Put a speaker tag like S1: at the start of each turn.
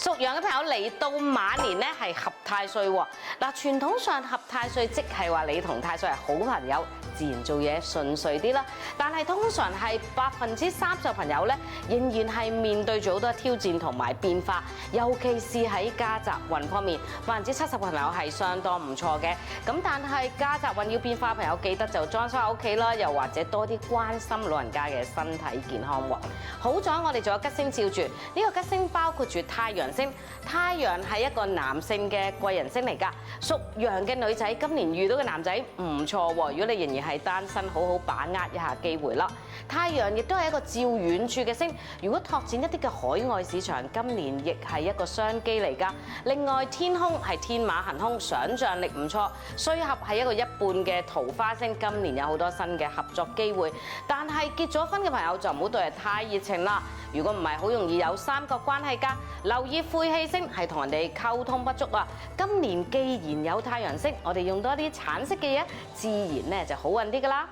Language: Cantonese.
S1: 屬羊嘅朋友嚟到馬年咧係合太歲喎。嗱，傳統上合太歲即係話你同太歲係好朋友，自然做嘢順遂啲啦。但係通常係30%朋友咧，仍然係面對咗好多挑戰同埋變化，尤其是喺家宅運方面，70%朋友係相當唔錯嘅。咁但係家宅運要變化，朋友記得就裝修喺屋企啦，又或者多啲關心老人家嘅身體健康喎。好在我哋仲有吉星照住，呢個吉星包括住太陽星。太陽係一個男性嘅貴人星嚟㗎，屬羊嘅女仔今年遇到嘅男仔唔錯喎。如果你仍然係單身，好好把握一下機會啦。太陽亦都係一個照遠處嘅星，如果拓展一啲嘅海外市場，今年亦係一個商機嚟㗎。另外，天空係天馬行空，想像力唔錯。歲合係一個一半嘅桃花星，今年有好多新嘅合作機會。但係結咗婚嘅朋友就唔好對人太熱情啦，如果唔係好容易有三角關係㗎。留意晦氣星係同人哋溝通不足啊。今年既然有太陽星，我哋用多啲橙色嘅嘢，自然咧就好運啲㗎啦。